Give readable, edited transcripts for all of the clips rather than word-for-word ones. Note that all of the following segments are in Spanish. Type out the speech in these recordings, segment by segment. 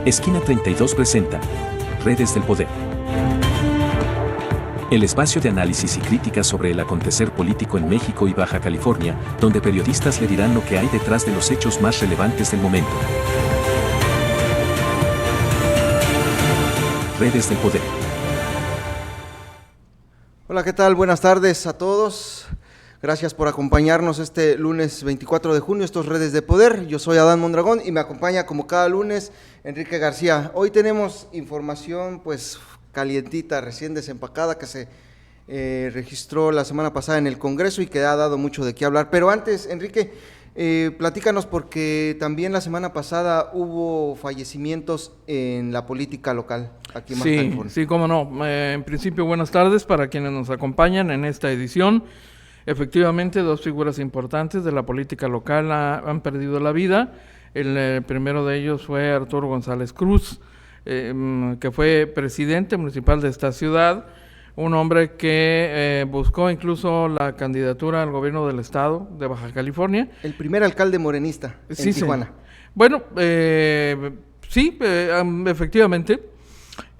Esquina 32 presenta Redes del Poder. El espacio de análisis y crítica sobre el acontecer político en México y Baja California, donde periodistas le dirán lo que hay detrás de los hechos más relevantes del momento. Redes del Poder. Hola, ¿qué tal? Buenas tardes a todos. Gracias por acompañarnos este lunes 24 de junio, estos Redes de Poder. Yo soy Adán Mondragón y me acompaña como cada lunes Enrique García. Hoy tenemos información pues calientita, recién desempacada, que se registró la semana pasada en el Congreso y que ha dado mucho de qué hablar. Pero antes, Enrique, platícanos, porque también la semana pasada hubo fallecimientos en la política local aquí en Baja California. Sí, cómo no. En principio, buenas tardes para quienes nos acompañan en esta edición. Efectivamente, dos figuras importantes de la política local han perdido la vida. El primero de ellos fue Arturo González Cruz, que fue presidente municipal de esta ciudad, un hombre que buscó incluso la candidatura al gobierno del estado de Baja California. El primer alcalde morenista en Tijuana. Sí. Bueno, efectivamente.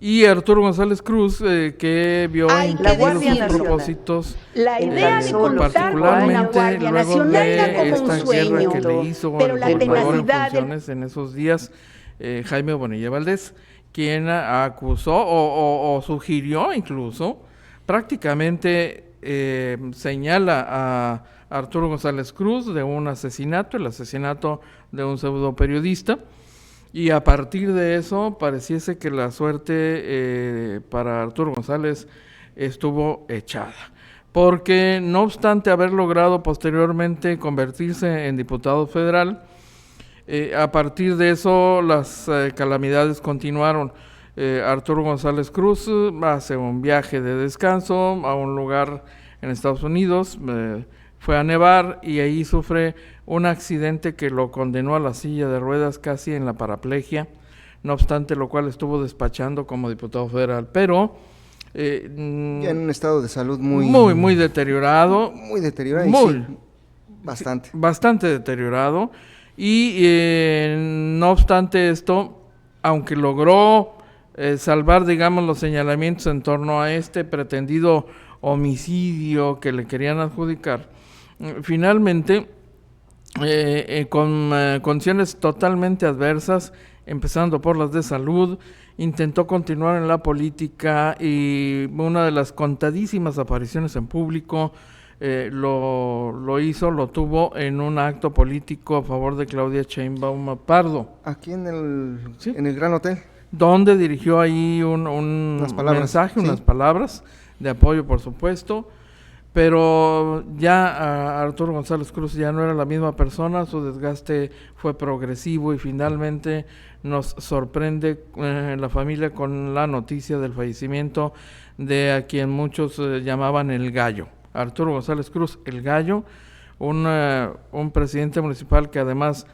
Y Arturo González Cruz, que vio incluidos sus propósitos, la idea de particularmente la Guardia luego Nacional de era como esta un sueño, guerra que le hizo pero el la gobernador en tenacidad funciones en esos días, Jaime Bonilla Valdés, quien acusó o sugirió incluso, prácticamente señala a Arturo González Cruz de un asesinato, el asesinato de un pseudo periodista. Y a partir de eso, pareciese que la suerte para Arturo González estuvo echada. Porque no obstante haber logrado posteriormente convertirse en diputado federal, a partir de eso las calamidades continuaron. Arturo González Cruz hace un viaje de descanso a un lugar en Estados Unidos, fue a nevar y ahí sufre un accidente que lo condenó a la silla de ruedas casi en la paraplegia, no obstante lo cual estuvo despachando como diputado federal, pero ya en un estado de salud muy deteriorado. Muy deteriorado, bastante deteriorado, y no obstante esto, aunque logró salvar, digamos, los señalamientos en torno a este pretendido homicidio que le querían adjudicar, finalmente, con condiciones totalmente adversas, empezando por las de salud, intentó continuar en la política y una de las contadísimas apariciones en público lo tuvo en un acto político a favor de Claudia Sheinbaum Pardo. Aquí en el Gran Hotel. Donde dirigió ahí unas palabras de apoyo, por supuesto. Pero ya Arturo González Cruz ya no era la misma persona, su desgaste fue progresivo y finalmente nos sorprende la familia con la noticia del fallecimiento de a quien muchos llamaban el Gallo. Arturo González Cruz, el Gallo, un presidente municipal que además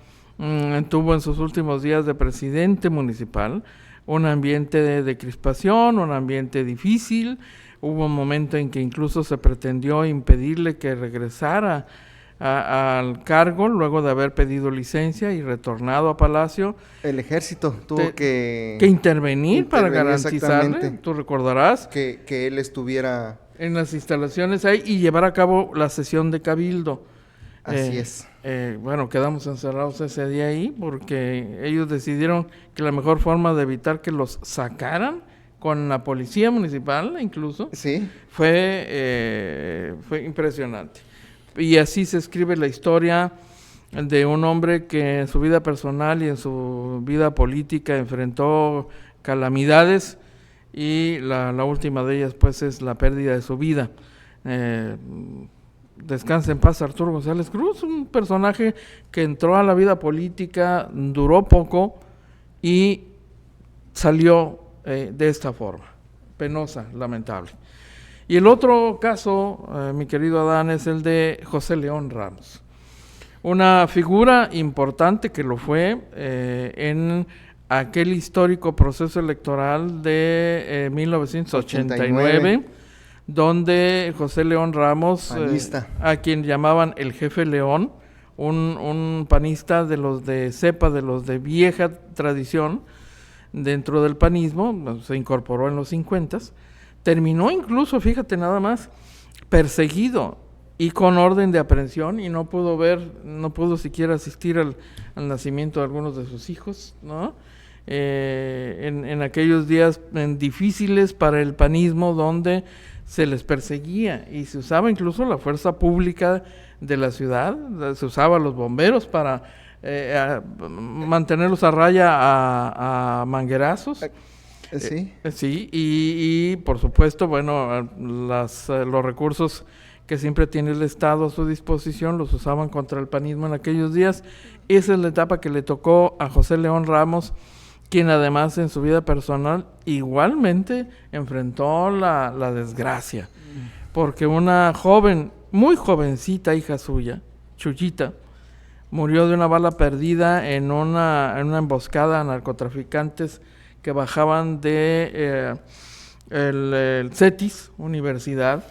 tuvo en sus últimos días de presidente municipal un ambiente de crispación, un ambiente difícil. Hubo un momento en que incluso se pretendió impedirle que regresara al cargo luego de haber pedido licencia y retornado a Palacio. El ejército tuvo que intervenir para garantizarle, tú recordarás, que él estuviera en las instalaciones ahí y llevar a cabo la sesión de cabildo. Así es. Bueno, quedamos encerrados ese día ahí porque ellos decidieron que la mejor forma de evitar que los sacaran con la policía municipal incluso, sí, fue impresionante. Y así se escribe la historia de un hombre que en su vida personal y en su vida política enfrentó calamidades y la última de ellas pues es la pérdida de su vida. Descansa en paz Arturo González Cruz, un personaje que entró a la vida política, duró poco y salió de esta forma, penosa, lamentable. Y el otro caso, mi querido Adán, es el de José León Ramos, una figura importante que lo fue en aquel histórico proceso electoral de 1989, donde José León Ramos, a quien llamaban el Jefe León, un panista de los de cepa, de los de vieja tradición, dentro del panismo, se incorporó en los 50s, terminó incluso, fíjate nada más, perseguido y con orden de aprehensión, y no pudo siquiera asistir al nacimiento de algunos de sus hijos, ¿no? En aquellos días difíciles para el panismo, donde se les perseguía y se usaba incluso la fuerza pública de la ciudad, se usaba los bomberos para mantenerlos a raya a manguerazos. Sí. Sí, y por supuesto, bueno, los recursos que siempre tiene el Estado a su disposición los usaban contra el panismo en aquellos días. Esa es la etapa que le tocó a José León Ramos, quien además en su vida personal igualmente enfrentó la desgracia, porque una joven, muy jovencita hija suya, Chuyita, murió de una bala perdida en una emboscada a narcotraficantes que bajaban de el CETIS, Universidad,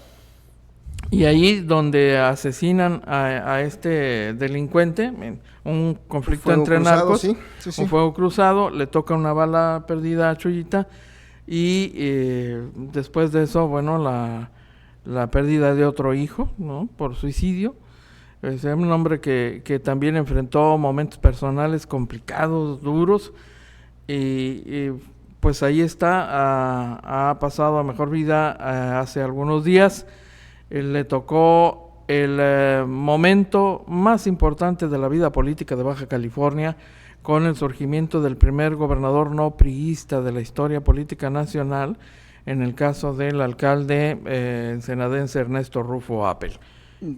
y ahí donde asesinan a este delincuente, un conflicto entre narcos, sí. un fuego cruzado, le toca una bala perdida a Chuyita, y después de eso, bueno, la pérdida de otro hijo, ¿no? Por suicidio. Es un hombre que también enfrentó momentos personales complicados, duros, y pues ahí está, ha pasado a mejor vida hace algunos días. Le tocó el momento más importante de la vida política de Baja California, con el surgimiento del primer gobernador no priista de la historia política nacional, en el caso del alcalde ensenadense Ernesto Rufo Appel.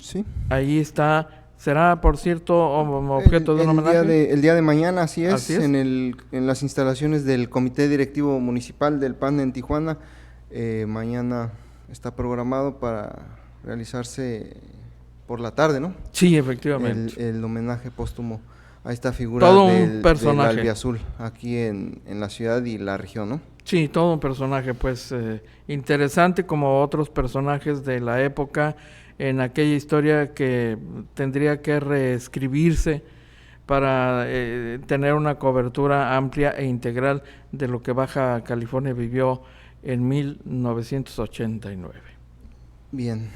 Sí. Ahí está, será por cierto objeto de un homenaje. El día de mañana, así es, Así es. En las instalaciones del Comité Directivo Municipal del PAN en Tijuana. Mañana está programado para realizarse por la tarde, ¿no? Sí, efectivamente. El homenaje póstumo a esta figura Todo un personaje. del albiazul aquí en la ciudad y la región, ¿no? Sí, todo un personaje, pues, interesante, como otros personajes de la época, en aquella historia que tendría que reescribirse para tener una cobertura amplia e integral de lo que Baja California vivió en 1989. Bien,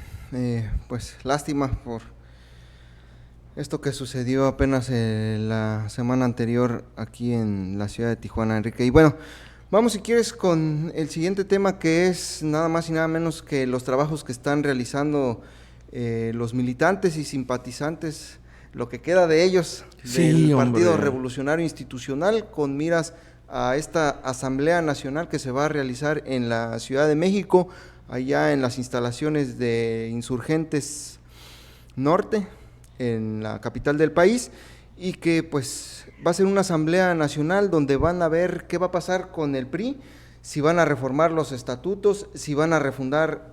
pues lástima por esto que sucedió apenas la semana anterior aquí en la ciudad de Tijuana, Enrique. Y bueno, vamos si quieres con el siguiente tema, que es nada más y nada menos que los trabajos que están realizando los militantes y simpatizantes, lo que queda de ellos, sí, del Partido hombre. Revolucionario Institucional, con miras a esta Asamblea Nacional que se va a realizar en la Ciudad de México, allá en las instalaciones de Insurgentes Norte, en la capital del país, y que pues va a ser una Asamblea Nacional donde van a ver qué va a pasar con el PRI, si van a reformar los estatutos, si van a refundar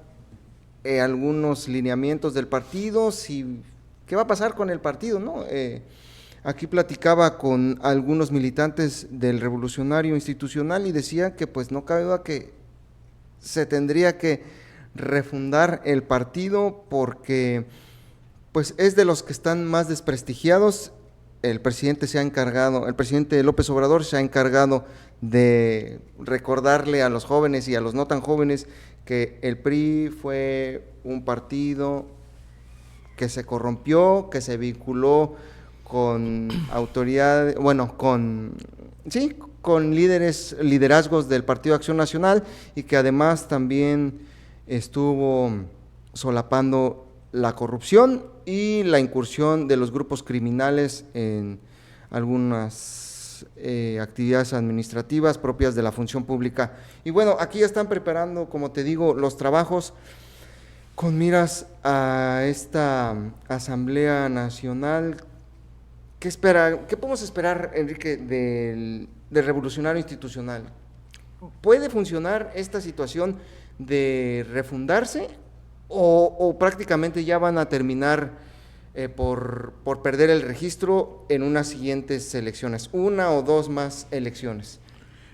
algunos lineamientos del partido, qué va a pasar con el partido, ¿no? Aquí platicaba con algunos militantes del Revolucionario Institucional y decía que pues no cabe duda que se tendría que refundar el partido, porque pues es de los que están más desprestigiados. El presidente López Obrador se ha encargado de recordarle a los jóvenes y a los no tan jóvenes que el PRI fue un partido que se corrompió, que se vinculó con autoridades, bueno, con liderazgos del Partido Acción Nacional, y que además también estuvo solapando la corrupción y la incursión de los grupos criminales en algunas actividades administrativas propias de la función pública. Y bueno, aquí ya están preparando, como te digo, los trabajos con miras a esta Asamblea Nacional. ¿Qué podemos esperar, Enrique, del Revolucionario Institucional? ¿Puede funcionar esta situación de refundarse o prácticamente ya van a terminar por perder el registro en unas siguientes elecciones, una o dos más elecciones?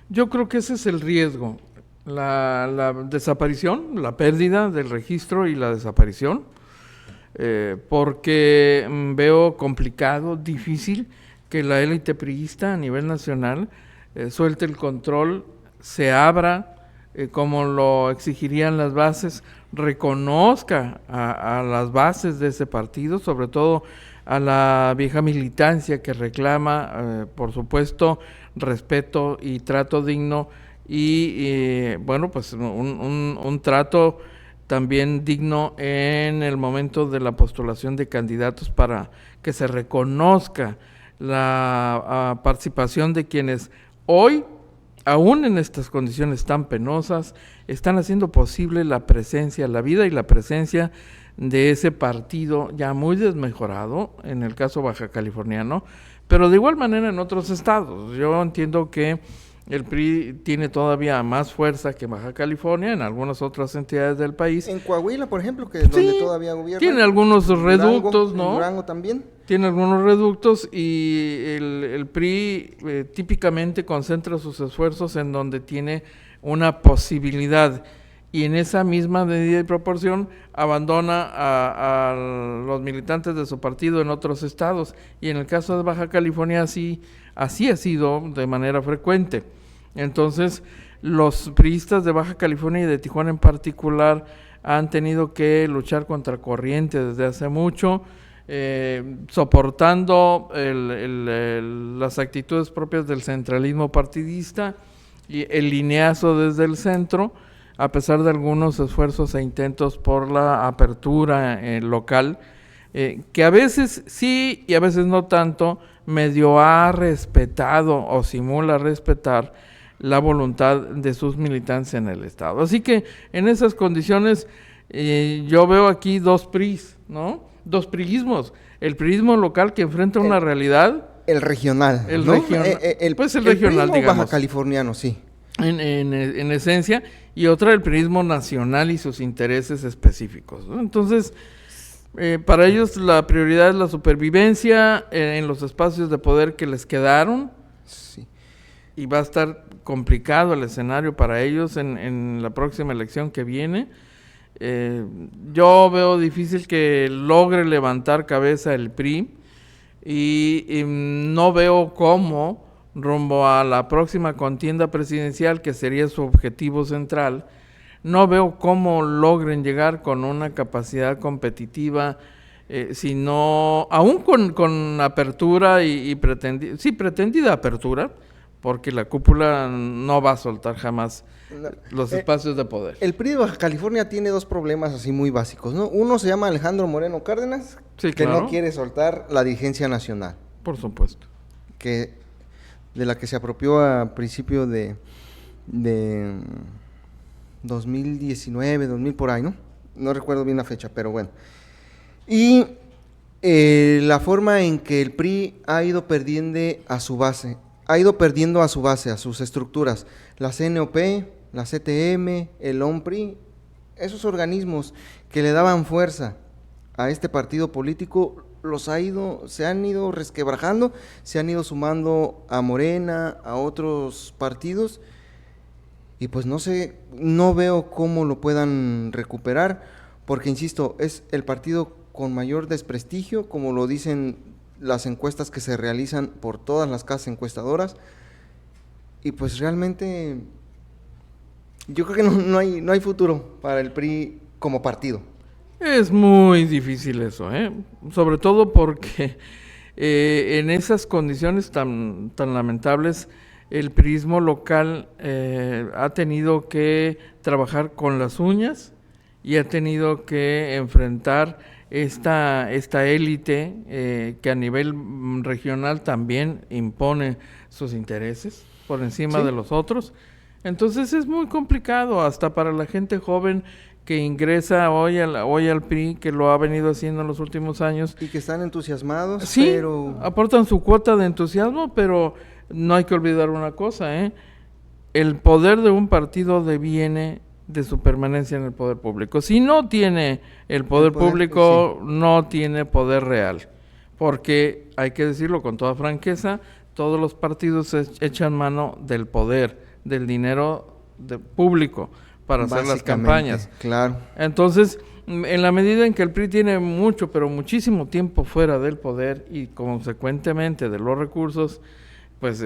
Yo creo que ese es el riesgo, la desaparición, la pérdida del registro y la desaparición, porque veo complicado, difícil que la élite priista a nivel nacional suelte el control, se abra, como lo exigirían las bases, reconozca a las bases de ese partido, sobre todo a la vieja militancia que reclama, por supuesto, respeto y trato digno y bueno, pues un trato también digno en el momento de la postulación de candidatos para que se reconozca la participación de quienes hoy, aún en estas condiciones tan penosas, están haciendo posible la presencia, la vida y la presencia de ese partido ya muy desmejorado, en el caso baja californiano, pero de igual manera en otros estados. Yo entiendo que el PRI tiene todavía más fuerza que Baja California en algunas otras entidades del país. En Coahuila, por ejemplo, que es donde todavía gobierna. Tiene algunos reductos, ¿no? En Durango también. Tiene algunos reductos y el PRI típicamente concentra sus esfuerzos en donde tiene una posibilidad y en esa misma medida y proporción abandona a los militantes de su partido en otros estados, y en el caso de Baja California así ha sido de manera frecuente. Entonces los priistas de Baja California y de Tijuana en particular han tenido que luchar contra corriente desde hace mucho, soportando las actitudes propias del centralismo partidista y el lineazo desde el centro, a pesar de algunos esfuerzos e intentos por la apertura local, que a veces sí y a veces no tanto, medio ha respetado o simula respetar la voluntad de sus militantes en el estado. Así que en esas condiciones yo veo aquí dos PRIs, ¿no? Dos priismos. El priismo local que enfrenta una realidad. El regional, el ¿no? regional, pues el regional, digamos. Baja californiano, sí. En esencia, y otra el priismo nacional y sus intereses específicos, ¿no? Entonces, para ellos la prioridad es la supervivencia en los espacios de poder que les quedaron, sí. Y va a estar complicado el escenario para ellos en la próxima elección que viene. Yo veo difícil que logre levantar cabeza el PRI y no veo cómo rumbo a la próxima contienda presidencial, que sería su objetivo central, no veo cómo logren llegar con una capacidad competitiva, sino aún con apertura y pretendida apertura, porque la cúpula no va a soltar jamás los espacios de poder. El PRI de Baja California tiene dos problemas así muy básicos, ¿no? Uno se llama Alejandro Moreno Cárdenas, sí, que claro. no quiere soltar la dirigencia nacional. Por supuesto. De la que se apropió a principio de 2019, 2000 por ahí, ¿no? No recuerdo bien la fecha, pero bueno. Y la forma en que el PRI ha ido perdiendo a su base, a sus estructuras, la CNOP, la CTM, el OMPRI, esos organismos que le daban fuerza a este partido político, se han ido resquebrajando, se han ido sumando a Morena, a otros partidos, y pues no veo cómo lo puedan recuperar, porque insisto, es el partido con mayor desprestigio, como lo dicen las encuestas que se realizan por todas las casas encuestadoras, y pues realmente yo creo que no hay futuro para el PRI como partido. Es muy difícil eso, sobre todo porque en esas condiciones tan lamentables, el priismo local ha tenido que trabajar con las uñas y ha tenido que enfrentar esta élite que a nivel regional también impone sus intereses por encima de los otros. Entonces es muy complicado hasta para la gente joven que ingresa hoy al PRI, que lo ha venido haciendo en los últimos años. Y que están entusiasmados, sí, pero aportan su cuota de entusiasmo, pero no hay que olvidar una cosa, el poder de un partido deviene de su permanencia en el poder público. Si no tiene el poder público, sí, no tiene poder real, porque hay que decirlo con toda franqueza, todos los partidos echan mano del poder, del dinero público para hacer las campañas. Claro. Entonces, en la medida en que el PRI tiene mucho, pero muchísimo tiempo fuera del poder y consecuentemente de los recursos, pues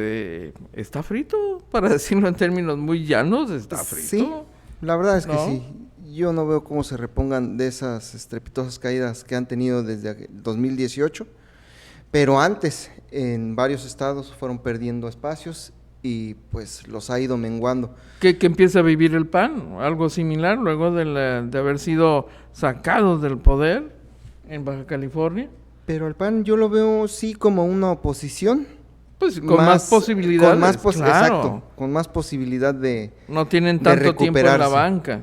está frito, para decirlo en términos muy llanos, está frito. Sí, la verdad es que ¿No? sí. Yo no veo cómo se repongan de esas estrepitosas caídas que han tenido desde 2018, pero antes en varios estados fueron perdiendo espacios y pues los ha ido menguando. Que empieza a vivir el PAN, algo similar, luego de haber sido sacados del poder en Baja California. Pero el PAN yo lo veo sí como una oposición. Pues con más posibilidades, con más claro. Exacto, con más posibilidad de No tienen de tanto tiempo en la recuperarse. banca,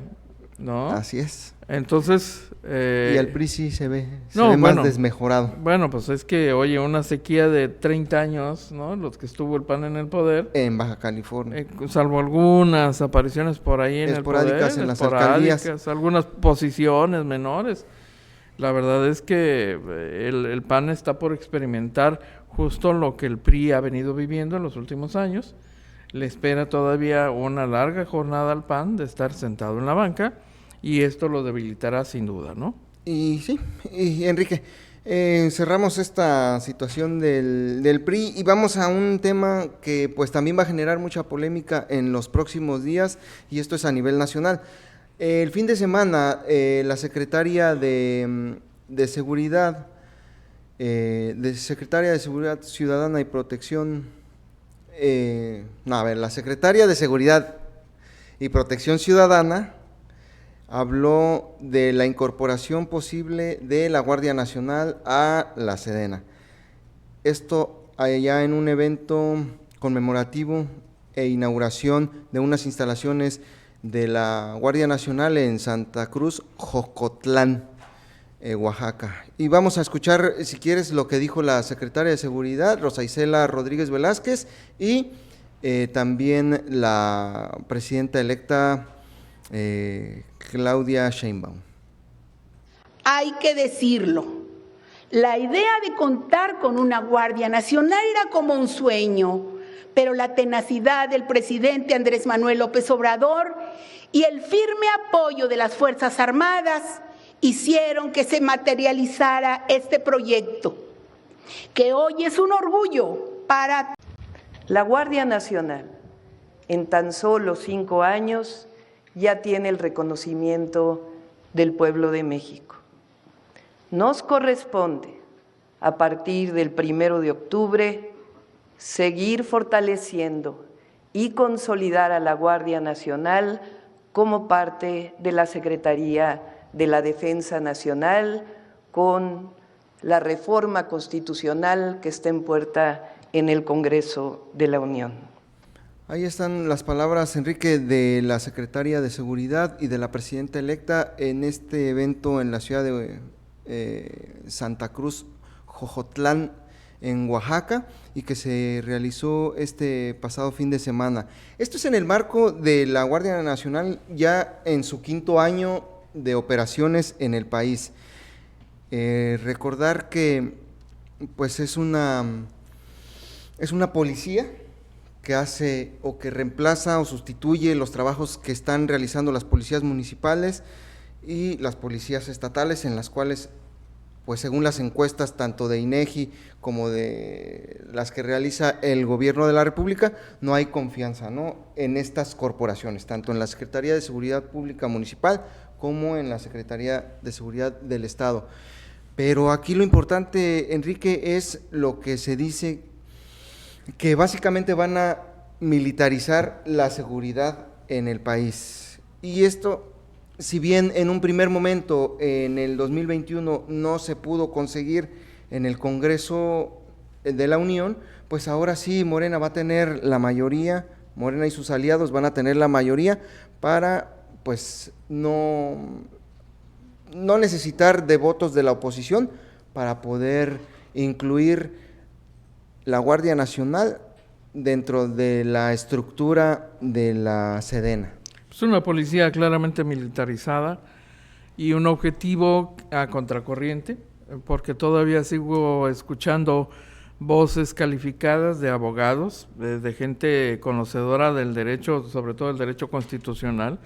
¿no? Así es. Entonces... Y el PRI sí se ve no, más bueno, desmejorado. Bueno, pues es que, oye, una sequía de 30 años, ¿no? Los que estuvo el PAN en el poder, En Baja California. salvo algunas apariciones por ahí en el poder, Esporádicas en las alcaldías. algunas posiciones menores. La verdad es que el PAN está por experimentar justo lo que el PRI ha venido viviendo en los últimos años. Le espera todavía una larga jornada al PAN de estar sentado en la banca, y esto lo debilitará sin duda, ¿no? Y sí, y Enrique, cerramos esta situación del PRI y vamos a un tema que pues también va a generar mucha polémica en los próximos días, y esto es a nivel nacional. El fin de semana, la secretaria de Seguridad, Secretaria de Seguridad Ciudadana y Protección, la Secretaria de Seguridad y Protección Ciudadana habló de la incorporación posible de la Guardia Nacional a la Sedena. Esto allá en un evento conmemorativo e inauguración de unas instalaciones de la Guardia Nacional en Santa Cruz, Jocotlán, Oaxaca. Y vamos a escuchar, si quieres, lo que dijo la secretaria de Seguridad, Rosa Isela Rodríguez Velázquez, y también la presidenta electa, Claudia Sheinbaum. Hay que decirlo, la idea de contar con una Guardia Nacional era como un sueño, pero la tenacidad del presidente Andrés Manuel López Obrador y el firme apoyo de las Fuerzas Armadas hicieron que se materializara este proyecto, que hoy es un orgullo para la Guardia Nacional. En tan solo 5 años ya tiene el reconocimiento del pueblo de México. Nos corresponde, a partir del 1 de octubre, seguir fortaleciendo y consolidar a la Guardia Nacional como parte de la Secretaría de la Defensa Nacional, con la reforma constitucional que está en puerta en el Congreso de la Unión. Ahí están las palabras, Enrique, de la secretaria de Seguridad y de la presidenta electa en este evento en la ciudad de Santa Cruz, Jocotlán, en Oaxaca, y que se realizó este pasado fin de semana. Esto es en el marco de la Guardia Nacional ya en su 5º año de operaciones en el país. Recordar que pues es una policía que hace o que reemplaza o sustituye los trabajos que están realizando las policías municipales y las policías estatales, en las cuales, pues según las encuestas tanto de INEGI como de las que realiza el gobierno de la República, no hay confianza, ¿no?, en estas corporaciones, tanto en la Secretaría de Seguridad Pública Municipal como en la Secretaría de Seguridad del Estado. Pero aquí lo importante, Enrique, es lo que se dice, que básicamente van a militarizar la seguridad en el país. Y esto, si bien en un primer momento, en el 2021, no se pudo conseguir en el Congreso de la Unión, pues ahora sí Morena va a tener la mayoría, Morena y sus aliados van a tener la mayoría para, pues, no necesitar de votos de la oposición para poder incluir la Guardia Nacional dentro de la estructura de la Sedena. Es una policía claramente militarizada y un objetivo a contracorriente, porque todavía sigo escuchando voces calificadas de abogados, de gente conocedora del derecho, sobre todo el derecho constitucional,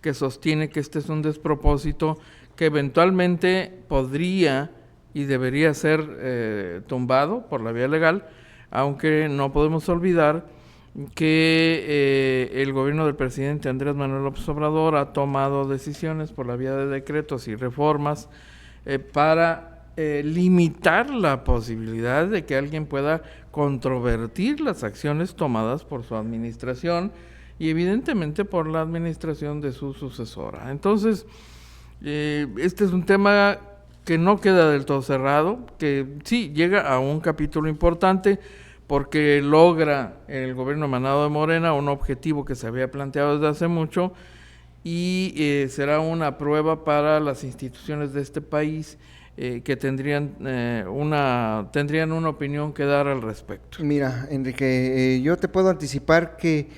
que sostiene que este es un despropósito que eventualmente podría y debería ser tumbado por la vía legal, aunque no podemos olvidar que el gobierno del presidente Andrés Manuel López Obrador ha tomado decisiones por la vía de decretos y reformas para limitar la posibilidad de que alguien pueda controvertir las acciones tomadas por su administración y evidentemente por la administración de su sucesora. Entonces, este es un tema que no queda del todo cerrado, que sí llega a un capítulo importante porque logra el gobierno emanado de Morena un objetivo que se había planteado desde hace mucho y será una prueba para las instituciones de este país que tendrían una opinión que dar al respecto. Mira, Enrique, yo te puedo anticipar que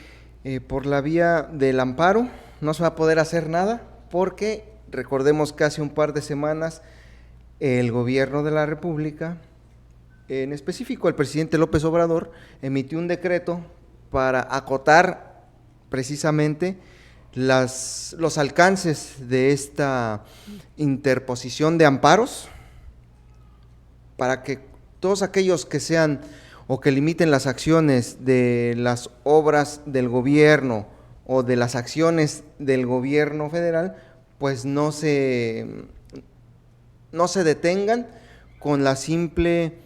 por la vía del amparo no se va a poder hacer nada porque recordemos que hace un par de semanas el gobierno de la República, en específico el presidente López Obrador, emitió un decreto para acotar precisamente los alcances de esta interposición de amparos, para que todos aquellos que sean o que limiten las acciones de las obras del gobierno o de las acciones del gobierno federal, pues no se detengan con la simple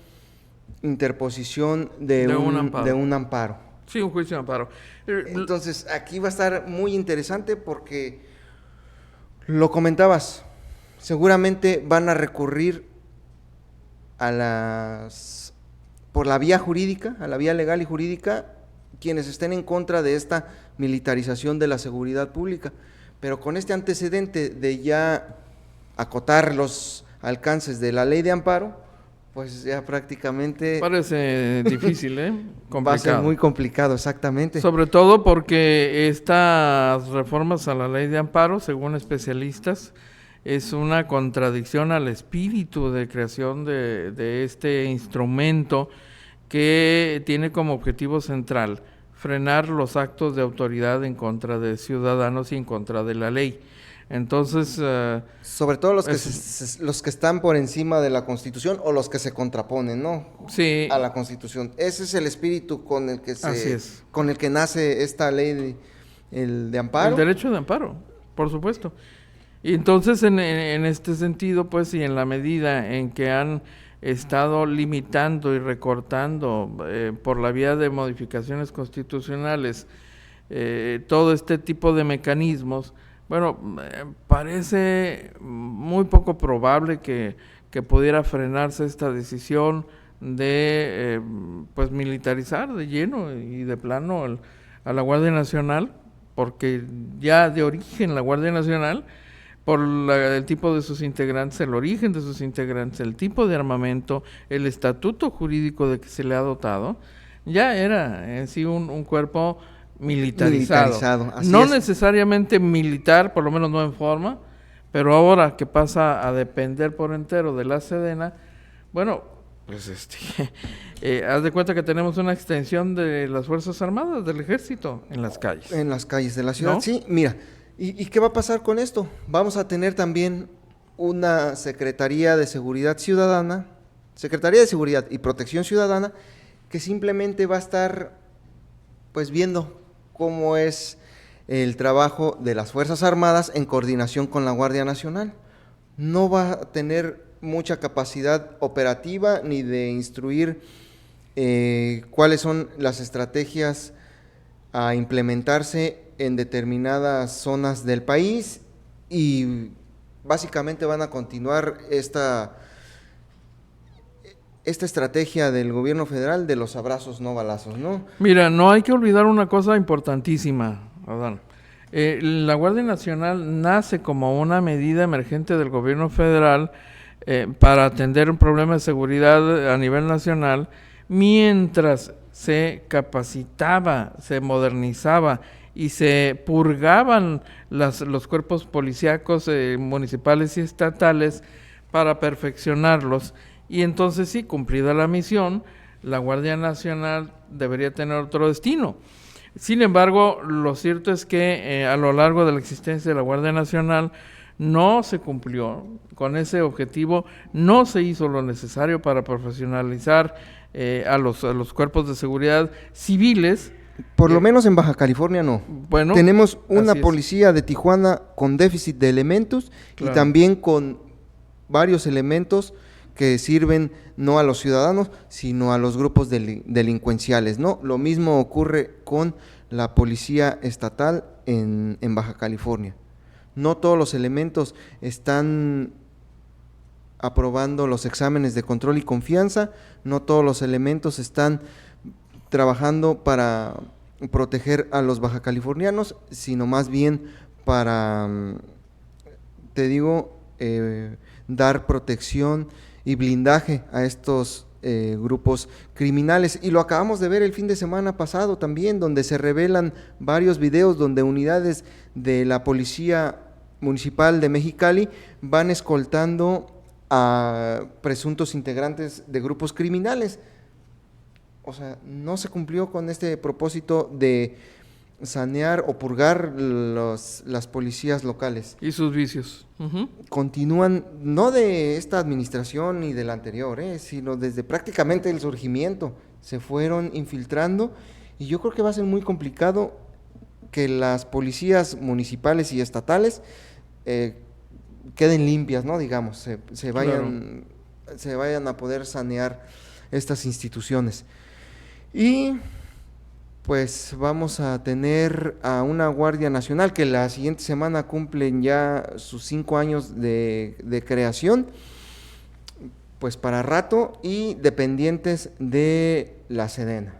interposición de un amparo. Sí, un juicio de amparo. Entonces, aquí va a estar muy interesante porque lo comentabas, seguramente van a recurrir por la vía jurídica, a la vía legal y jurídica, quienes estén en contra de esta militarización de la seguridad pública. Pero con este antecedente de ya acotar los alcances de la ley de amparo, pues ya prácticamente parece difícil, complicado. Va a ser muy complicado, exactamente. Sobre todo porque estas reformas a la ley de amparo, según especialistas, es una contradicción al espíritu de creación de este instrumento que tiene como objetivo central frenar los actos de autoridad en contra de ciudadanos y en contra de la ley. Entonces, sobre todo los que están por encima de la Constitución o los que se contraponen, ¿no? Sí. A la Constitución. Ese es el espíritu con el que nace esta ley de amparo. El derecho de amparo, por supuesto. Y entonces, en este sentido, pues, y en la medida en que han estado limitando y recortando por la vía de modificaciones constitucionales todo este tipo de mecanismos, bueno, parece muy poco probable que pudiera frenarse esta decisión de pues militarizar de lleno y de plano a la Guardia Nacional, porque ya de origen la Guardia Nacional, por el tipo de sus integrantes, el origen de sus integrantes, el tipo de armamento, el estatuto jurídico de que se le ha dotado, ya era en sí un cuerpo militarizado. No es necesariamente militar, por lo menos no en forma, pero ahora que pasa a depender por entero de la Sedena, bueno, pues haz de cuenta que tenemos una extensión de las Fuerzas Armadas, del Ejército, en las calles. En las calles de la ciudad, ¿no? Sí, mira, ¿y qué va a pasar con esto? Vamos a tener también una Secretaría de Seguridad Ciudadana, Secretaría de Seguridad y Protección Ciudadana, que simplemente va a estar pues viendo cómo es el trabajo de las Fuerzas Armadas en coordinación con la Guardia Nacional. No va a tener mucha capacidad operativa ni de instruir cuáles son las estrategias a implementarse en determinadas zonas del país y básicamente van a continuar esta estrategia del gobierno federal de los abrazos no balazos, ¿no? Mira, no hay que olvidar una cosa importantísima, Adán. La Guardia Nacional nace como una medida emergente del gobierno federal para atender un problema de seguridad a nivel nacional, mientras se capacitaba, se modernizaba y se purgaban los cuerpos policíacos municipales y estatales para perfeccionarlos. Y entonces sí, cumplida la misión, la Guardia Nacional debería tener otro destino. Sin embargo, lo cierto es que a lo largo de la existencia de la Guardia Nacional no se cumplió con ese objetivo, no se hizo lo necesario para profesionalizar a los cuerpos de seguridad civiles. Por lo menos en Baja California no. Bueno, tenemos una así es. policía de Tijuana con déficit de elementos Claro. y también con varios elementos que sirven no a los ciudadanos, sino a los grupos delincuenciales, ¿no? Lo mismo ocurre con la policía estatal en Baja California. No todos los elementos están aprobando los exámenes de control y confianza, no todos los elementos están trabajando para proteger a los bajacalifornianos, sino más bien para, te digo, dar protección y blindaje a estos grupos criminales. Y lo acabamos de ver el fin de semana pasado también, donde se revelan varios videos donde unidades de la Policía Municipal de Mexicali van escoltando a presuntos integrantes de grupos criminales. O sea, no se cumplió con este propósito de sanear o purgar las policías locales. Y sus vicios. Ujú. Continúan, no de esta administración ni de la anterior, sino desde prácticamente el surgimiento, se fueron infiltrando, y yo creo que va a ser muy complicado que las policías municipales y estatales queden limpias, ¿no? Digamos, se vayan a poder sanear estas instituciones. Y pues vamos a tener a una Guardia Nacional que la siguiente semana cumplen ya sus 5 años de creación, pues para rato, y dependientes de la Sedena.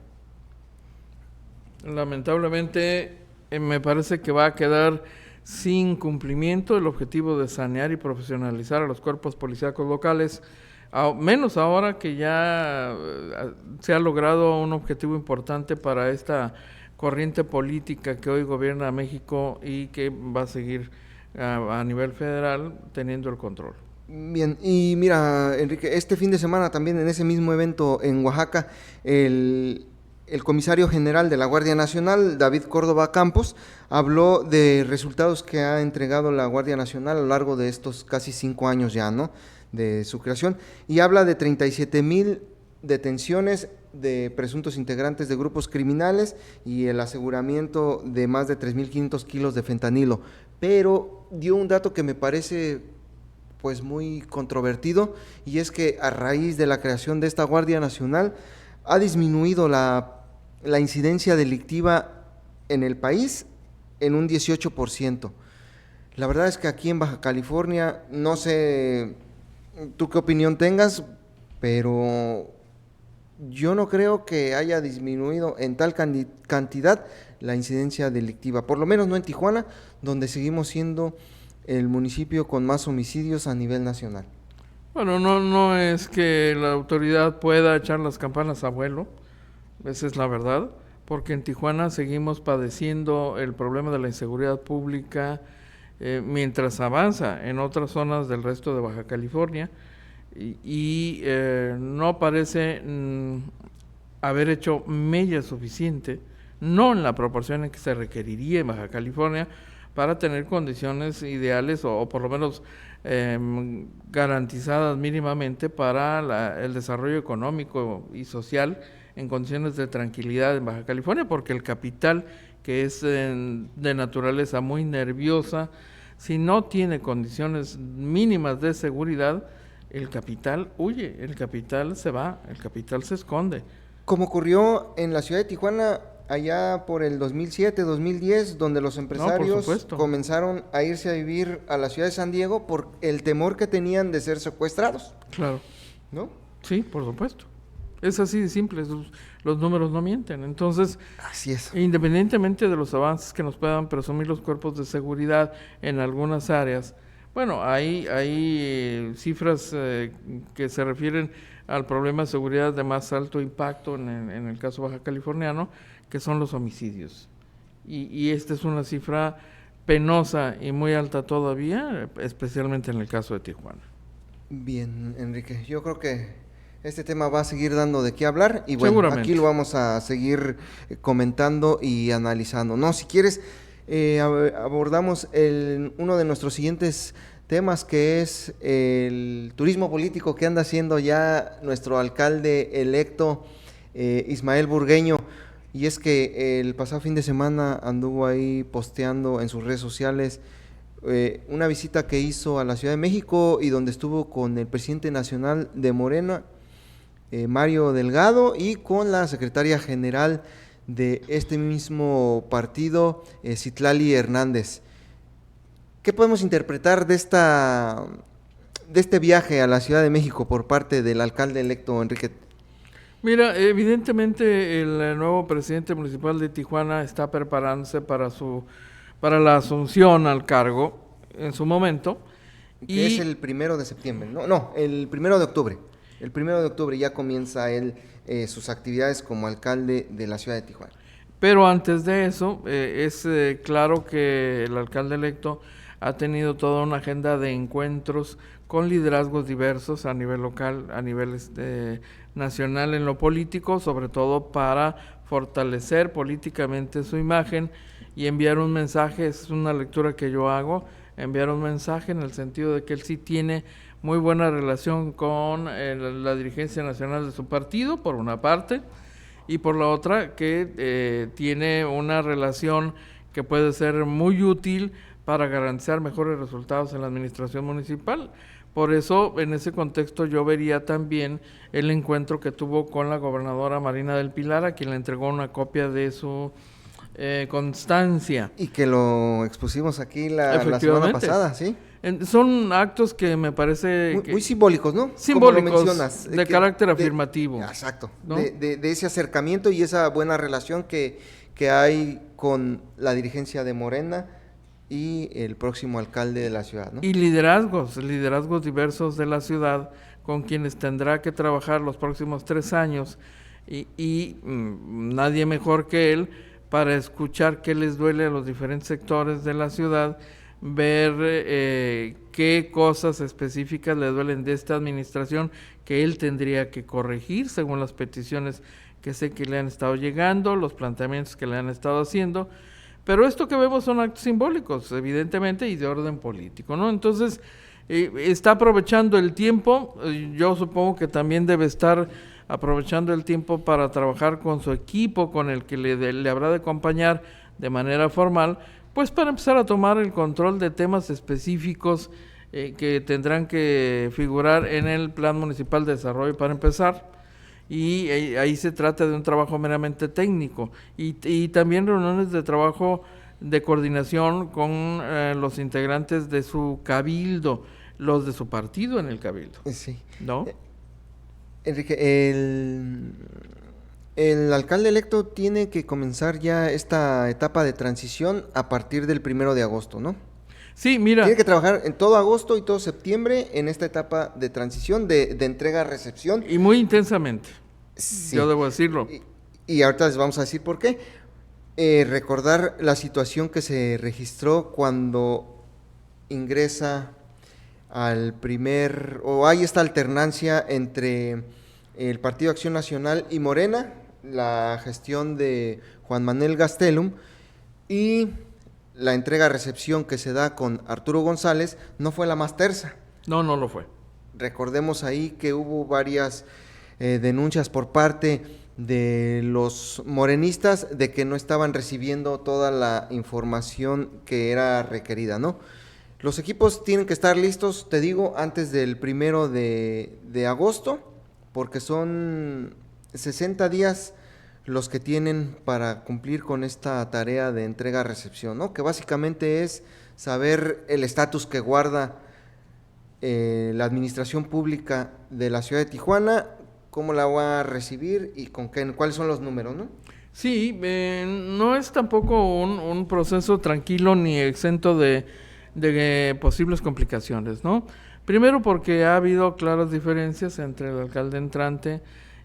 Lamentablemente, me parece que va a quedar sin cumplimiento el objetivo de sanear y profesionalizar a los cuerpos policíacos locales, menos ahora que ya se ha logrado un objetivo importante para esta corriente política que hoy gobierna México y que va a seguir a nivel federal teniendo el control. Bien, y mira, Enrique, este fin de semana también en ese mismo evento en Oaxaca, el comisario general de la Guardia Nacional, David Córdoba Campos, habló de resultados que ha entregado la Guardia Nacional a lo largo de estos casi 5 años ya, ¿no?, de su creación, y habla de 37,000 detenciones de presuntos integrantes de grupos criminales y el aseguramiento de más de 3,500 kilos de fentanilo, pero dio un dato que me parece pues muy controvertido, y es que a raíz de la creación de esta Guardia Nacional ha disminuido la incidencia delictiva en el país en un 18%. La verdad es que aquí en Baja California, no sé tú qué opinión tengas, pero yo no creo que haya disminuido en tal cantidad la incidencia delictiva, por lo menos no en Tijuana, donde seguimos siendo el municipio con más homicidios a nivel nacional. Bueno, no es que la autoridad pueda echar las campanas a vuelo, esa es la verdad, porque en Tijuana seguimos padeciendo el problema de la inseguridad pública mientras avanza en otras zonas del resto de Baja California, y no parece haber hecho mella suficiente, no en la proporción en que se requeriría en Baja California, para tener condiciones ideales o por lo menos garantizadas mínimamente para el desarrollo económico y social en condiciones de tranquilidad en Baja California, porque el capital, que es de naturaleza muy nerviosa, si no tiene condiciones mínimas de seguridad, el capital huye, el capital se va, el capital se esconde. Como ocurrió en la ciudad de Tijuana allá por el 2007, 2010, donde los empresarios comenzaron a irse a vivir a la ciudad de San Diego por el temor que tenían de ser secuestrados. Claro. ¿No? Sí, por supuesto. Es así de simple, los números no mienten. Entonces, así es. Independientemente de los avances que nos puedan presumir los cuerpos de seguridad en algunas áreas, bueno, hay cifras que se refieren al problema de seguridad de más alto impacto en el caso baja californiano, que son los homicidios. Y esta es una cifra penosa y muy alta todavía, especialmente en el caso de Tijuana. Bien, Enrique, yo creo que este tema va a seguir dando de qué hablar, y bueno, aquí lo vamos a seguir comentando y analizando. No, si quieres, abordamos uno de nuestros siguientes temas, que es el turismo político que anda haciendo ya nuestro alcalde electo, Ismael Burgueño. Y es que el pasado fin de semana anduvo ahí posteando en sus redes sociales una visita que hizo a la Ciudad de México y donde estuvo con el presidente nacional de Morena, Mario Delgado, y con la secretaria general de este mismo partido, Citlali Hernández. ¿Qué podemos interpretar de este viaje a la Ciudad de México por parte del alcalde electo, Enrique? Mira, evidentemente el nuevo presidente municipal de Tijuana está preparándose para la asunción al cargo en su momento. Que es el 1 de septiembre, no, el 1 de octubre. El 1 de octubre ya comienza él sus actividades como alcalde de la ciudad de Tijuana. Pero antes de eso, es claro que el alcalde electo ha tenido toda una agenda de encuentros con liderazgos diversos a nivel local, a nivel nacional en lo político, sobre todo para fortalecer políticamente su imagen y enviar un mensaje. Es una lectura que yo hago, enviar un mensaje en el sentido de que él sí tiene muy buena relación con la dirigencia nacional de su partido, por una parte, y por la otra que tiene una relación que puede ser muy útil para garantizar mejores resultados en la administración municipal. Por eso, en ese contexto, yo vería también el encuentro que tuvo con la gobernadora Marina del Pilar, a quien le entregó una copia de su constancia. Y que lo expusimos aquí la semana pasada, ¿sí? Son actos que me parece... Muy simbólicos, ¿no? Simbólicos, como lo mencionas, de carácter afirmativo. Exacto, ¿no? de ese acercamiento y esa buena relación que hay con la dirigencia de Morena y el próximo alcalde de la ciudad, ¿no? Y liderazgos diversos de la ciudad con quienes tendrá que trabajar los próximos 3 años y nadie mejor que él para escuchar qué les duele a los diferentes sectores de la ciudad, ver qué cosas específicas le duelen de esta administración que él tendría que corregir según las peticiones que sé que le han estado llegando, los planteamientos que le han estado haciendo. Pero esto que vemos son actos simbólicos, evidentemente, y de orden político, ¿no? Entonces, está aprovechando el tiempo. Yo supongo que también debe estar aprovechando el tiempo para trabajar con su equipo, con el que le habrá de acompañar de manera formal, pues para empezar a tomar el control de temas específicos que tendrán que figurar en el Plan Municipal de Desarrollo para empezar. Y ahí se trata de un trabajo meramente técnico y también reuniones de trabajo de coordinación con los integrantes de su cabildo, los de su partido en el cabildo. Sí. ¿No? Enrique, el alcalde electo tiene que comenzar ya esta etapa de transición a partir del 1 de agosto, ¿no? Sí, mira. Tiene que trabajar en todo agosto y todo septiembre en esta etapa de transición, de entrega-recepción. Y muy intensamente, sí. Yo debo decirlo. Y ahorita les vamos a decir por qué. Recordar la situación que se registró cuando ingresa al hay esta alternancia entre el Partido Acción Nacional y Morena, la gestión de Juan Manuel Gastelum, y la entrega-recepción que se da con Arturo González no fue la más tersa. No lo fue. Recordemos ahí que hubo varias denuncias por parte de los morenistas de que no estaban recibiendo toda la información que era requerida, ¿no? Los equipos tienen que estar listos, te digo, antes del 1 de agosto, porque son 60 días los que tienen para cumplir con esta tarea de entrega-recepción, ¿no? Que básicamente es saber el estatus que guarda la administración pública de la ciudad de Tijuana, cómo la va a recibir y cuáles son los números, ¿no? Sí, no es tampoco un proceso tranquilo ni exento de posibles complicaciones, ¿no? Primero porque ha habido claras diferencias entre el alcalde entrante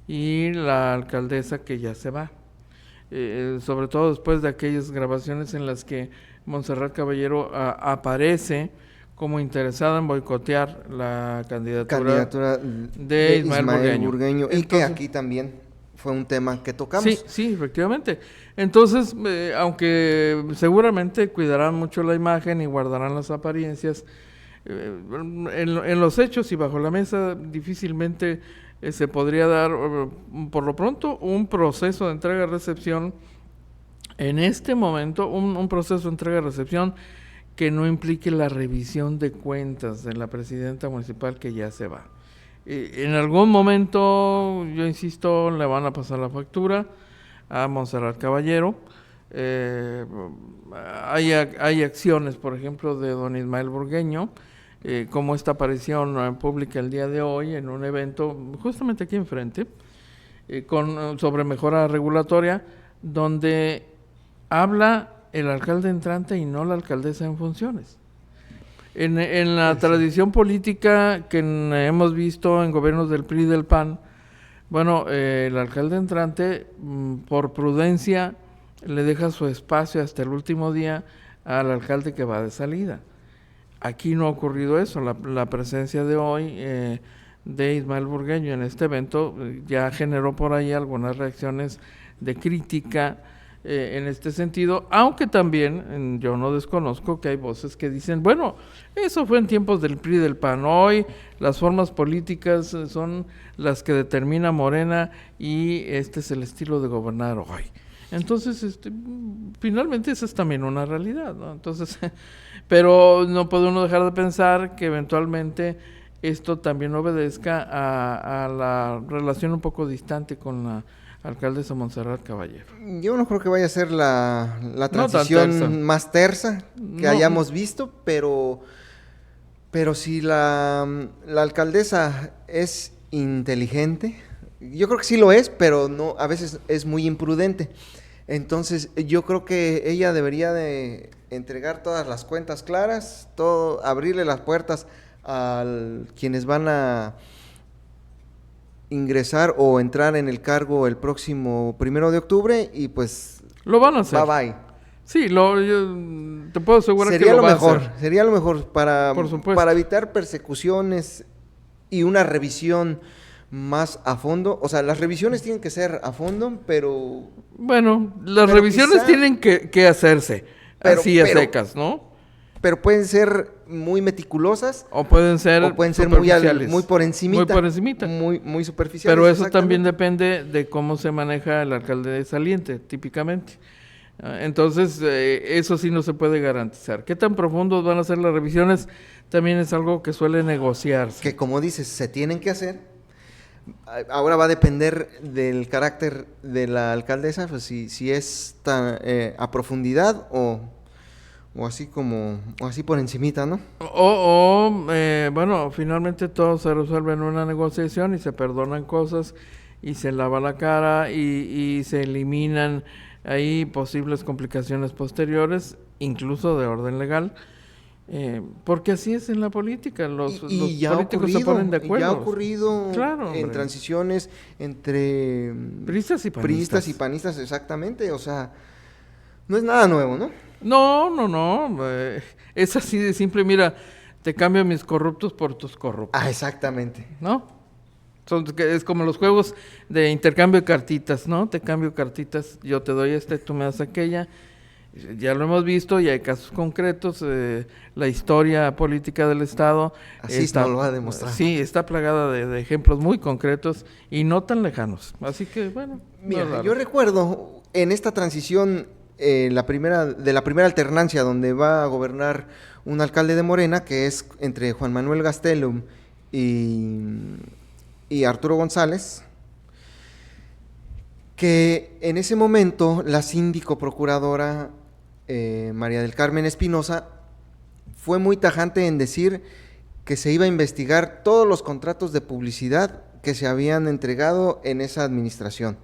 y la alcaldesa que ya se va, sobre todo después de aquellas grabaciones en las que Montserrat Caballero aparece como interesada en boicotear la candidatura de Ismael Burgueño. Y que aquí también fue un tema que tocamos. Sí, efectivamente. Entonces, aunque seguramente cuidarán mucho la imagen y guardarán las apariencias, en los hechos y bajo la mesa difícilmente se podría dar, por lo pronto, un proceso de entrega-recepción. En este momento, un proceso de entrega-recepción que no implique la revisión de cuentas de la presidenta municipal que ya se va. En algún momento, yo insisto, le van a pasar la factura a Montserrat Caballero. Hay acciones, por ejemplo, de don Ismael Burgueño, como esta aparición pública el día de hoy en un evento justamente aquí enfrente, sobre mejora regulatoria, donde habla el alcalde entrante y no la alcaldesa en funciones. En la tradición política que hemos visto en gobiernos del PRI y del PAN, bueno, el alcalde entrante, por prudencia, le deja su espacio hasta el último día al alcalde que va de salida. Aquí no ha ocurrido eso. La presencia de hoy de Ismael Burgueño en este evento ya generó por ahí algunas reacciones de crítica en este sentido, aunque también yo no desconozco que hay voces que dicen, bueno, eso fue en tiempos del PRI y del PAN, hoy las formas políticas son las que determina Morena y este es el estilo de gobernar hoy. Entonces, finalmente esa es también una realidad, ¿no? Entonces, pero no puede uno dejar de pensar que eventualmente esto también obedezca a la relación un poco distante con la alcaldesa Montserrat Caballero. Yo no creo que vaya a ser la transición más tersa que hayamos visto, pero si la alcaldesa es inteligente, yo creo que sí lo es, pero no, a veces es muy imprudente. Entonces, yo creo que ella debería de entregar todas las cuentas claras, abrirle las puertas a quienes van a ingresar o entrar en el cargo el próximo 1 de octubre y pues lo van a hacer. Bye bye. Sí, yo te puedo asegurar sería que lo va mejor, a hacer. Sería lo mejor para evitar persecuciones y una revisión más a fondo. O sea, las revisiones tienen que ser a fondo, pero... Bueno, las revisiones tienen que hacerse, así a secas, ¿no? Pero pueden ser muy meticulosas. O pueden ser muy por encimita. Muy por encimita. Muy superficiales. Pero eso también depende de cómo se maneja el alcalde saliente, típicamente. Entonces, eso sí no se puede garantizar. ¿Qué tan profundos van a ser las revisiones? También es algo que suele negociarse. Que como dices, se tienen que hacer. Ahora va a depender del carácter de la alcaldesa, pues si es tan a profundidad o así por encimita, ¿no? Bueno, finalmente todo se resuelve en una negociación y se perdonan cosas y se lava la cara y se eliminan ahí posibles complicaciones posteriores, incluso de orden legal, porque así es en la política, los políticos se ponen de acuerdo. Ya ha ocurrido claro, en transiciones entre priistas y panistas, exactamente, o sea, no es nada nuevo, ¿no? No, es así de simple, mira, te cambio mis corruptos por tus corruptos. Exactamente. ¿No? Es como los juegos de intercambio de cartitas, ¿no? Te cambio cartitas, yo te doy tú me das aquella. Ya lo hemos visto y hay casos concretos, la historia política del Estado así nos lo ha demostrado. Sí, está plagada de ejemplos muy concretos y no tan lejanos. Así que, bueno. Mira, yo recuerdo en esta transición, la primera alternancia donde va a gobernar un alcalde de Morena, que es entre Juan Manuel Gastelum y Arturo González, que en ese momento la síndico procuradora María del Carmen Espinosa fue muy tajante en decir que se iba a investigar todos los contratos de publicidad que se habían entregado en esa administración.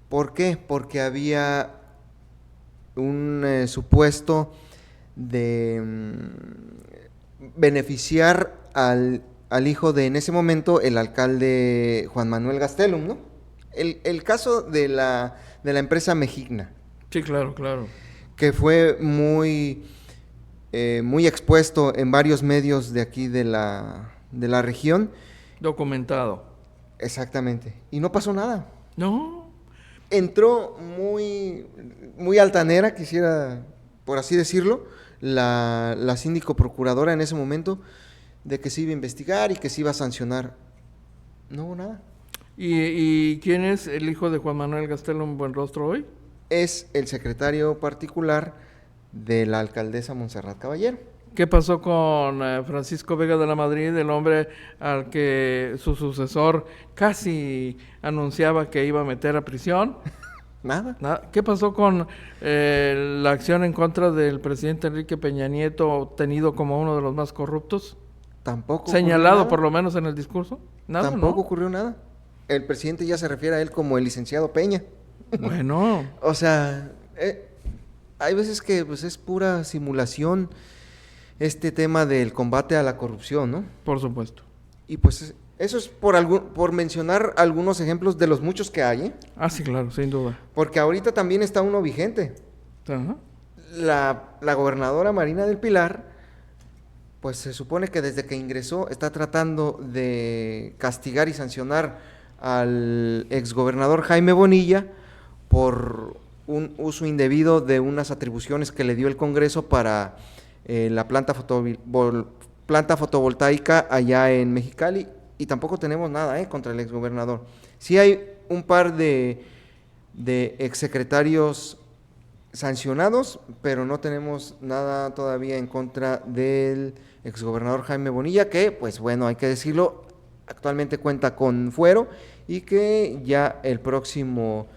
¿Por qué? Porque había un supuesto de beneficiar al hijo de, en ese momento, el alcalde Juan Manuel Gastelum, ¿no? El caso de la empresa Mejigna. Sí, claro. Que fue muy expuesto en varios medios de aquí de la región. Documentado. Exactamente. Y no pasó nada. No. Entró muy altanera, quisiera, por así decirlo, la síndico procuradora en ese momento, de que se iba a investigar y que se iba a sancionar. No hubo nada. ¿Y quién es el hijo de Juan Manuel Gastelum Buenrostro hoy? Es el secretario particular de la alcaldesa Montserrat Caballero. ¿Qué pasó con Francisco Vega de la Madrid, el hombre al que su sucesor casi anunciaba que iba a meter a prisión? Nada. ¿Qué pasó con la acción en contra del presidente Enrique Peña Nieto, tenido como uno de los más corruptos? Tampoco. Señalado por lo menos en el discurso. Nada, Tampoco ¿no? ocurrió nada. El presidente ya se refiere a él como el licenciado Peña. Bueno. O sea, hay veces que pues es pura simulación este tema del combate a la corrupción, ¿no? Por supuesto. Y pues eso es por mencionar algunos ejemplos de los muchos que hay, ¿eh? Ah, sí, claro, sin duda. Porque ahorita también está uno vigente. Ajá. La gobernadora Marina del Pilar, pues se supone que desde que ingresó está tratando de castigar y sancionar al exgobernador Jaime Bonilla por un uso indebido de unas atribuciones que le dio el Congreso para la planta fotovoltaica allá en Mexicali, y tampoco tenemos nada contra el exgobernador. Sí hay un par de exsecretarios sancionados, pero no tenemos nada todavía en contra del exgobernador Jaime Bonilla, que, pues bueno, hay que decirlo, actualmente cuenta con fuero y que ya el próximo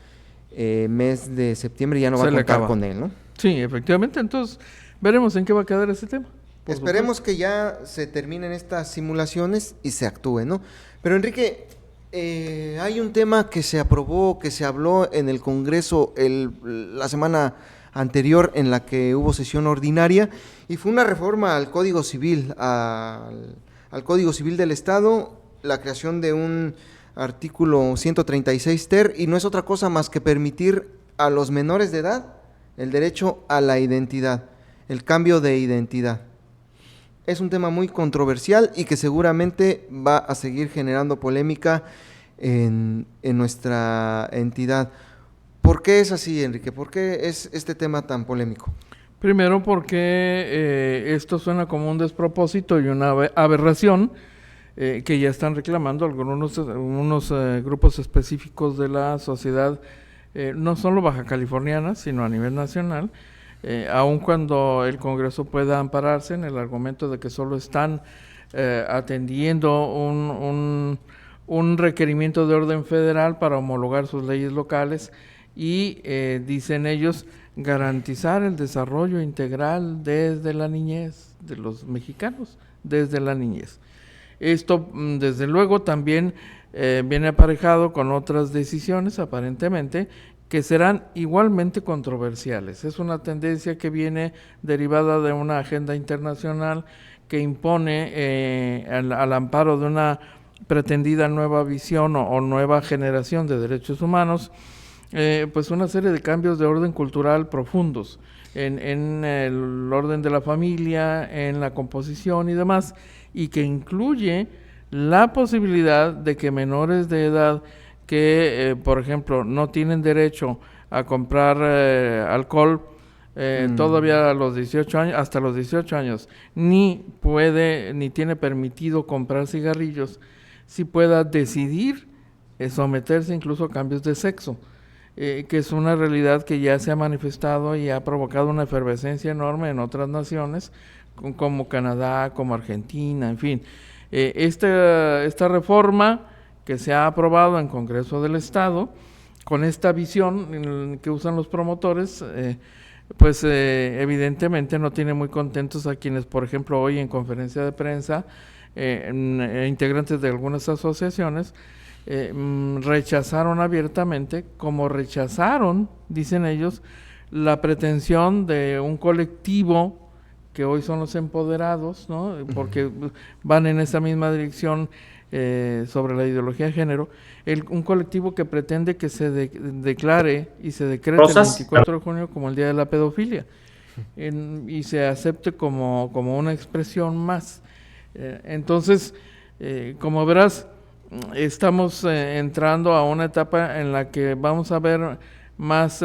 mes de septiembre ya no va a contar con él, ¿no? Sí, efectivamente, entonces veremos en qué va a quedar ese tema. Esperemos que ya se terminen estas simulaciones y se actúe, ¿no? Pero Enrique, hay un tema que se aprobó, que se habló en el Congreso la semana anterior en la que hubo sesión ordinaria, y fue una reforma al Código Civil, al Código Civil del Estado, la creación de un artículo 136 ter, y no es otra cosa más que permitir a los menores de edad el derecho a la identidad, el cambio de identidad. Es un tema muy controversial y que seguramente va a seguir generando polémica en nuestra entidad. ¿Por qué es así, Enrique? ¿Por qué es este tema tan polémico? Primero porque esto suena como un despropósito y una aberración que ya están reclamando algunos grupos específicos de la sociedad, no solo baja californiana, sino a nivel nacional, aun cuando el Congreso pueda ampararse en el argumento de que solo están atendiendo un requerimiento de orden federal para homologar sus leyes locales y, dicen ellos, garantizar el desarrollo integral desde la niñez de los mexicanos, desde la niñez. Esto, desde luego, también viene aparejado con otras decisiones, aparentemente, que serán igualmente controversiales. Es una tendencia que viene derivada de una agenda internacional que impone al amparo de una pretendida nueva visión o nueva generación de derechos humanos, pues una serie de cambios de orden cultural profundos en el orden de la familia, en la composición y demás, y que incluye la posibilidad de que menores de edad que, por ejemplo, no tienen derecho a comprar alcohol todavía a los 18 años, hasta los 18 años, ni tiene permitido comprar cigarrillos, sí pueda decidir someterse incluso a cambios de sexo, que es una realidad que ya se ha manifestado y ha provocado una efervescencia enorme en otras naciones, como Canadá, como Argentina, en fin. Esta reforma que se ha aprobado en Congreso del Estado, con esta visión que usan los promotores, pues evidentemente no tiene muy contentos a quienes, por ejemplo, hoy en conferencia de prensa, integrantes de algunas asociaciones, rechazaron abiertamente, como rechazaron, dicen ellos, la pretensión de un colectivo que hoy son los empoderados, ¿no? Porque van en esa misma dirección sobre la ideología de género, un colectivo que pretende que se declare y se decrete el 24 de junio como el Día de la Pedofilia, y se acepte como una expresión más. Entonces, como verás, estamos entrando a una etapa en la que vamos a ver más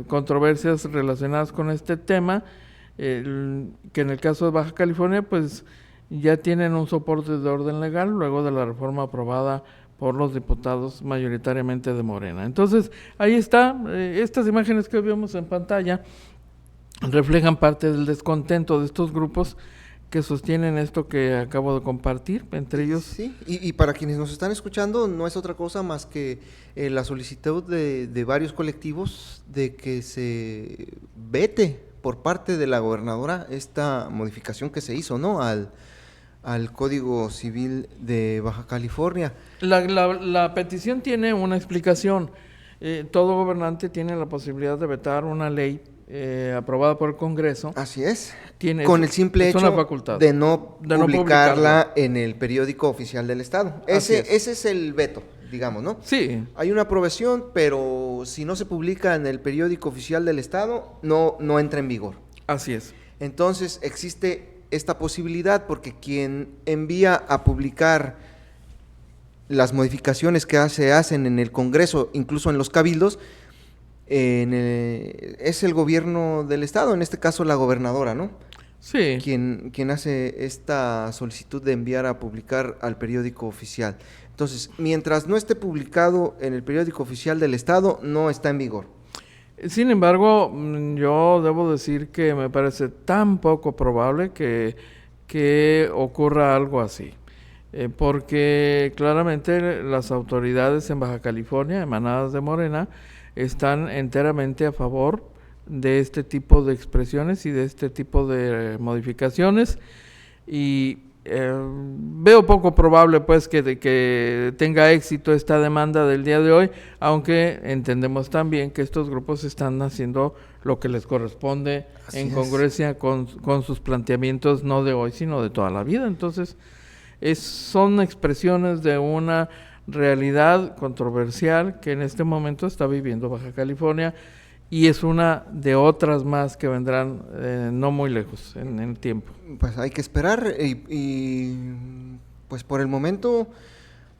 controversias relacionadas con este tema, que en el caso de Baja California, pues ya tienen un soporte de orden legal luego de la reforma aprobada por los diputados mayoritariamente de Morena. Entonces, ahí está, estas imágenes que vemos en pantalla reflejan parte del descontento de estos grupos que sostienen esto que acabo de compartir, entre ellos. Sí, y para quienes nos están escuchando, no es otra cosa más que la solicitud de varios colectivos de que se vete por parte de la gobernadora esta modificación que se hizo, ¿no?, al Código Civil de Baja California. La petición tiene una explicación. Todo gobernante tiene la posibilidad de vetar una ley aprobada por el Congreso. Así es, Tiene con el simple hecho de no publicarla publicarla en el periódico oficial del Estado. Ese es el veto, digamos, ¿no? Sí. Hay una aprobación, pero si no se publica en el periódico oficial del Estado, no entra en vigor. Así es. Entonces existe esta posibilidad porque quien envía a publicar las modificaciones que se hacen en el Congreso, incluso en los cabildos, es el gobierno del Estado, en este caso la gobernadora, ¿no? Sí. Quien hace esta solicitud de enviar a publicar al periódico oficial. Entonces, mientras no esté publicado en el periódico oficial del Estado, no está en vigor. Sin embargo, yo debo decir que me parece tan poco probable que ocurra algo así. Porque claramente las autoridades en Baja California, emanadas de Morena, están enteramente a favor de este tipo de expresiones y de este tipo de modificaciones, y veo poco probable pues que tenga éxito esta demanda del día de hoy, aunque entendemos también que estos grupos están haciendo lo que les corresponde en congruencia con sus planteamientos, no de hoy sino de toda la vida. Entonces son expresiones de una realidad controversial que en este momento está viviendo Baja California, y es una de otras más que vendrán no muy lejos en el tiempo. Pues hay que esperar y pues por el momento,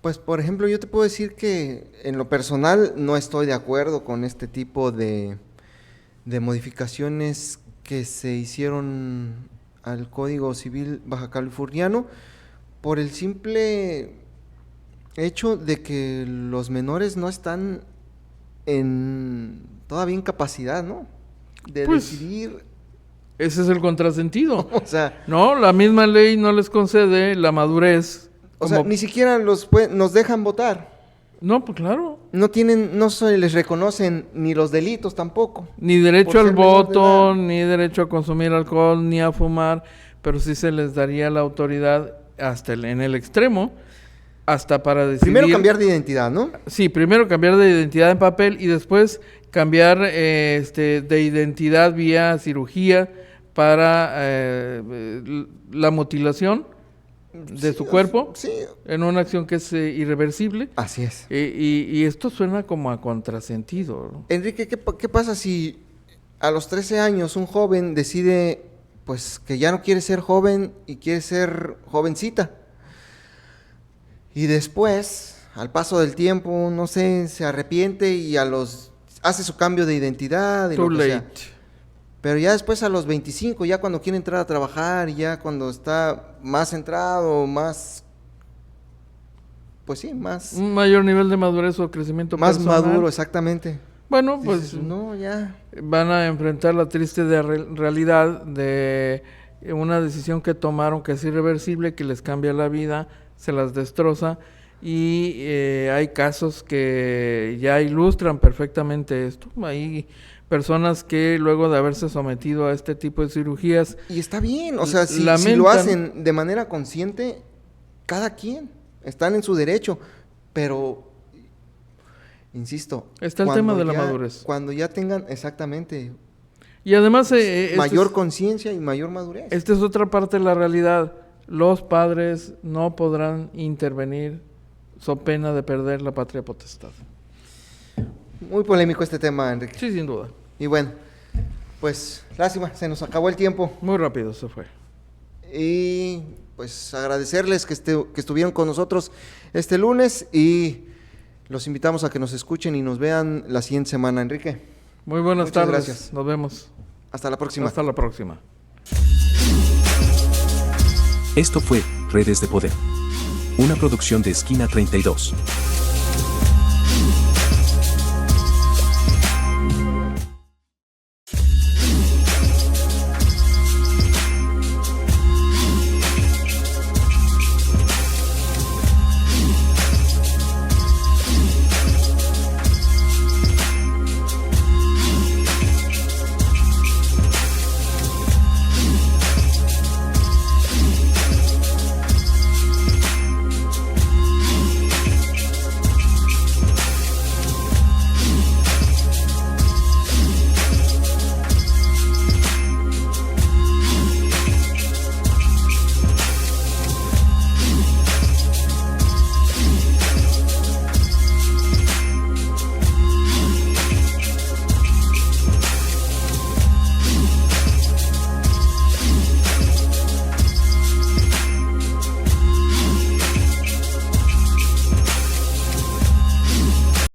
pues por ejemplo yo te puedo decir que en lo personal no estoy de acuerdo con este tipo de modificaciones que se hicieron al Código Civil baja californiano, por el simple hecho de que los menores no están todavía en capacidad, ¿no?, de decidir. Ese es el contrasentido. O sea, no, la misma ley no les concede la madurez. O sea, ni siquiera nos dejan votar. No, pues claro. No se les reconocen ni los delitos tampoco. Ni derecho al voto, ni derecho a consumir alcohol, ni a fumar, pero sí se les daría la autoridad hasta en el extremo, hasta para decidir. Primero cambiar de identidad, ¿no? Sí, primero cambiar de identidad en papel y después cambiar de identidad vía cirugía para la mutilación de su cuerpo, en una acción que es irreversible. Así es. Y esto suena como a contrasentido, ¿no? Enrique, ¿qué pasa si a los 13 años un joven decide pues que ya no quiere ser joven y quiere ser jovencita? Y después, al paso del tiempo, no sé, se arrepiente y hace su cambio de identidad y Too lo que sea. late. Pero ya después a los 25, ya cuando quiere entrar a trabajar, ya cuando está más centrado, más, pues sí, más... Un mayor nivel de madurez o crecimiento más personal. maduro, exactamente. Bueno, Dices, pues no, ya... van a enfrentar la triste realidad de una decisión que tomaron que es irreversible, que les cambia la vida, se las destroza, y hay casos que ya ilustran perfectamente esto. Hay personas que luego de haberse sometido a este tipo de cirugías... Y está bien, o sea, si lo hacen de manera consciente, cada quien, están en su derecho, pero, insisto... Está el tema de la madurez. Cuando ya tengan, exactamente... Y además... mayor conciencia y mayor madurez. Esta es otra parte de la realidad. Los padres no podrán intervenir so pena de perder la patria potestad. Muy polémico este tema, Enrique. Sí, sin duda. Y bueno, pues lástima, se nos acabó el tiempo. Muy rápido se fue. Y pues agradecerles que estuvieron con nosotros este lunes, y los invitamos a que nos escuchen y nos vean la siguiente semana, Enrique. Muy buenas Muchas tardes. Gracias. Nos vemos. Hasta la próxima. Hasta la próxima. Esto fue Redes de Poder. Una producción de Esquina 32.